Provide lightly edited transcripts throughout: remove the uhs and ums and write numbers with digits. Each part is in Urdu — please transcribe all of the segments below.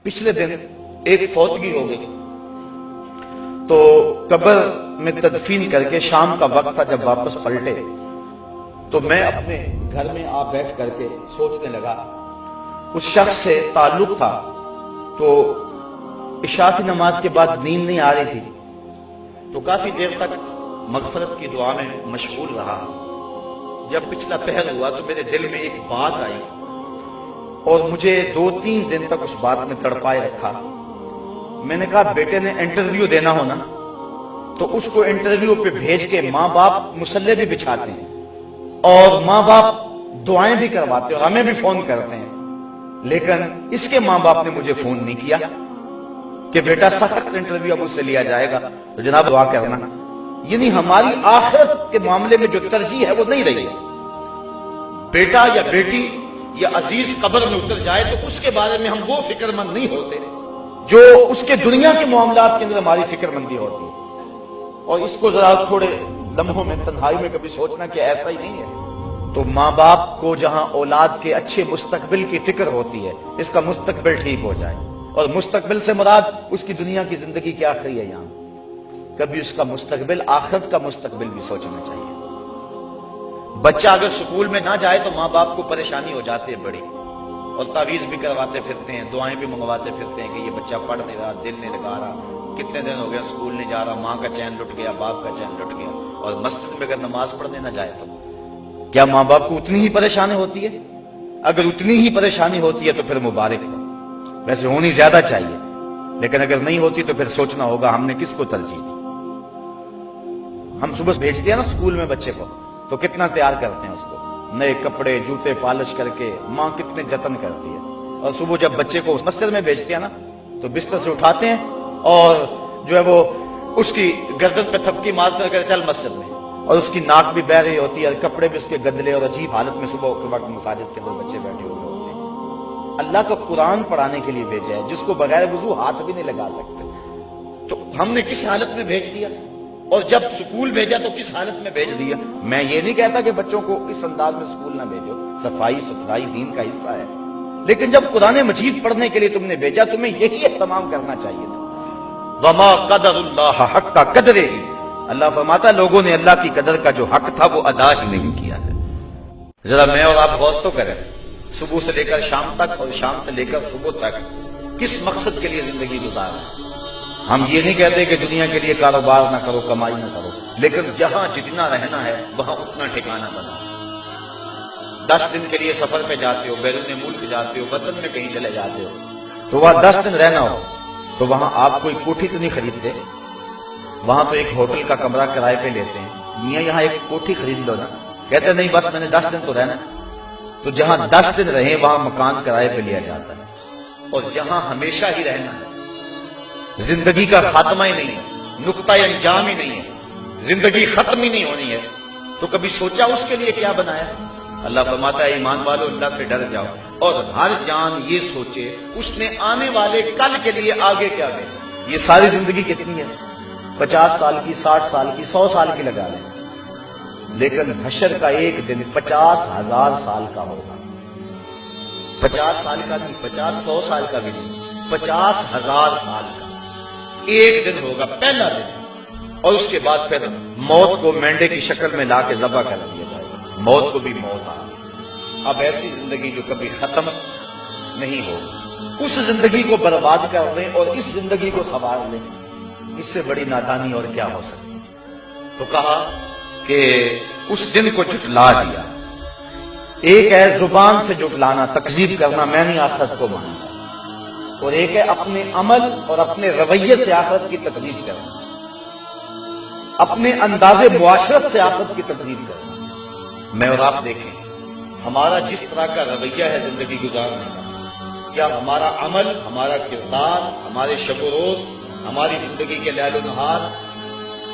پچھلے دن ایک فوتگی ہو گئی تو قبر میں تدفین کر کے شام کا وقت تھا، جب واپس پلٹے تو میں اپنے گھر میں آ بیٹھ کر کے سوچنے لگا، اس شخص سے تعلق تھا تو عشاء کی نماز کے بعد نیند نہیں آ رہی تھی تو کافی دیر تک مغفرت کی دعا میں مشغول رہا۔ جب پچھلا پہر ہوا تو میرے دل میں ایک بات آئی اور مجھے 2-3 دن تک اس بات میں تڑپائے رکھا۔ میں نے کہا بیٹے نے انٹرویو دینا ہونا تو اس کو انٹرویو پہ بھیج کے ماں باپ مصلی بھی بچھاتے ہیں اور ماں باپ دعائیں بھی کرواتے ہیں اور ہمیں بھی فون کرتے ہیں، لیکن اس کے ماں باپ نے مجھے فون نہیں کیا کہ بیٹا سخت انٹرویو اب اس سے لیا جائے گا تو جناب دعا کرنا۔ یعنی ہماری آخرت کے معاملے میں جو ترجیح ہے وہ نہیں رہی ہے۔ بیٹا یا بیٹی یا عزیز قبر میں اتر جائے تو اس کے بارے میں ہم وہ فکر مند نہیں ہوتے جو اس کے دنیا کے معاملات کے اندر ہماری فکر مندی ہوتی ہے۔ اور اس کو ذرا تھوڑے لمحوں میں تنہائی میں کبھی سوچنا کہ ایسا ہی نہیں ہے تو ماں باپ کو جہاں اولاد کے اچھے مستقبل کی فکر ہوتی ہے، اس کا مستقبل ٹھیک ہو جائے، اور مستقبل سے مراد اس کی دنیا کی زندگی کیا آخری ہے، یہاں کبھی اس کا مستقبل آخرت کا مستقبل بھی سوچنا چاہیے۔ بچہ اگر سکول میں نہ جائے تو ماں باپ کو پریشانی ہو جاتی ہے بڑی، اور تعویذ بھی کرواتے پھرتے ہیں، دعائیں بھی منگواتے پھرتے ہیں کہ یہ بچہ پڑھ نہیں رہا، دل نہیں لگا رہا، کتنے دن ہو گیا سکول نہیں جا رہا، ماں کا چین لٹ گیا، باپ کا چین لٹ گیا۔ اور مسجد میں اگر نماز پڑھنے نہ جائے تو کیا ماں باپ کو اتنی ہی پریشانی ہوتی ہے؟ اگر اتنی ہی پریشانی ہوتی ہے تو پھر مبارک ہو، ویسے ہونی زیادہ چاہیے، لیکن اگر نہیں ہوتی تو پھر سوچنا ہوگا ہم نے کس کو ترجیح دی۔ ہم صبح بھیجتے ہیں نا سکول میں بچے کو تو کتنا تیار کرتے ہیں اس کو، نئے کپڑے جوتے پالش کر کے، ماں کتنے جتن کرتی ہے، اور صبح جب بچے کو مسجد میں بھیجتے ہیں نا تو بستر سے اٹھاتے ہیں اور جو ہے وہ اس کی گردن پہ تھپکی مارتے ہیں، چل مسجد میں، اور اس کی ناک بھی بہہ رہی ہوتی ہے، کپڑے بھی اس کے گندلے اور عجیب حالت میں صبح کے وقت مساجد کے اندر بچے بیٹھے ہوئے ہوتے ہیں۔ اللہ کا قرآن پڑھانے کے لیے بھیجا ہے جس کو بغیر وضو ہاتھ بھی نہیں لگا سکتے، تو ہم نے کس حالت میں بھیج دیا، اور جب سکول بھیجا تو کس حالت میں بھیج دیا۔ میں یہ نہیں کہتا کہ بچوں کو اس انداز میں سکول نہ بھیجو، صفائی ستھرائی دین کا حصہ ہے، لیکن جب قرآن مجید پڑھنے کے لیے تم نے بھیجا تمہیں یہی اہتمام کرنا چاہیے تھا۔ وما قدر اللہ حق قدرہ، اللہ فرماتا لوگوں نے اللہ کی قدر کا جو حق تھا وہ ادا ہی نہیں کیا ہے۔ ذرا میں اور آپ غور تو کریں، صبح سے لے کر شام تک اور شام سے لے کر صبح تک کس مقصد کے لیے زندگی گزار رہے ہیں۔ ہم یہ نہیں کہتے کہ دنیا کے لیے کاروبار نہ کرو، کمائی نہ کرو، لیکن جہاں جتنا رہنا ہے وہاں اتنا ٹھکانہ بنا۔ 10 دن کے لیے سفر پہ جاتے ہو، بیرون ملک جاتے ہو، وطن میں کہیں چلے جاتے ہو تو وہاں 10 دن رہنا ہو تو وہاں آپ کوئی کوٹھی تو نہیں خریدتے، وہاں تو ایک ہوٹل کا کمرہ کرائے پہ لیتے ہیں۔ میاں یہاں ایک کوٹھی خرید لو نا، کہتے نہیں بس میں نے 10 دن تو رہنا، تو جہاں 10 دن رہیں وہاں مکان کرائے پہ لیا جاتا ہے، اور جہاں ہمیشہ ہی رہنا ہے، زندگی کا خاتمہ ہی نہیں ہے، نقطہ انجام ہی نہیں ہے، زندگی ختم ہی نہیں ہونی ہے، تو کبھی سوچا اس کے لیے کیا بنایا؟ اللہ فرماتا ہے ایمان والو اللہ سے ڈر جاؤ اور ہر جان یہ سوچے اس نے آنے والے کل کے لیے آگے کیا بھیجا۔ یہ ساری زندگی کتنی ہے؟ 50 سال کی، 60 سال کی، 100 سال کی لگا لیں، لیکن حشر کا ایک دن 50,000 سال کا ہوگا۔ 50 سال کا نہیں، 100 سال کا بھی نہیں، 50,000 سال کا ایک دن ہوگا، پہلا دن، اور اس کے بعد پھر موت کو مینڈے کی شکل میں لا کے ذبح کر دیا جائے گا، موت کو بھی موت آ گئی۔ اب ایسی زندگی جو کبھی ختم نہیں ہوگی، اس زندگی کو برباد کر لیں اور اس زندگی کو سنوار لیں، اس سے بڑی نادانی اور کیا ہو سکتی۔ تو کہا کہ اس دن کو جھٹلا دیا۔ ایک ہے زبان سے جھٹلانا، تکذیب کرنا، میں نہیں آخرت کو مانتا، اور ایک ہے اپنے عمل اور اپنے رویے سے آخرت کی تکذیب کرنا، اپنے انداز معاشرت سے آخرت کی تکذیب کرنا۔ میں اور آپ دیکھیں ہمارا جس طرح کا رویہ ہے زندگی گزارنے کا، کیا ہمارا عمل، ہمارا کردار، ہمارے شب و روز، ہماری زندگی کے لیل و نہار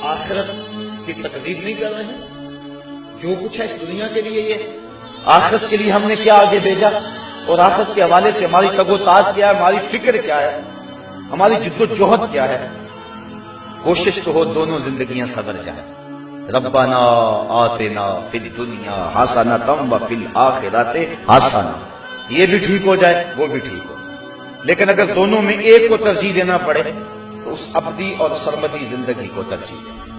آخرت کی تکذیب نہیں کر رہے ہیں؟ جو کچھ ہے اس دنیا کے لیے یہ آخرت کے لیے ہم نے کیا آگے بھیجا، اور آخرت کے حوالے سے ہماری تگ و تاز کیا ہے، ہماری فکر کیا ہے، ہماری جد و جہد کیا ہے۔ کوشش تو ہو دونوں زندگیاں سنور جائیں۔ ربنا آتنا فی الدنیا حسنۃ وفی الآخرۃ حسنۃ، یہ بھی ٹھیک ہو جائے وہ بھی ٹھیک ہو۔ لیکن اگر دونوں میں ایک کو ترجیح دینا پڑے تو اس ابدی اور سرمدی زندگی کو ترجیح دیں۔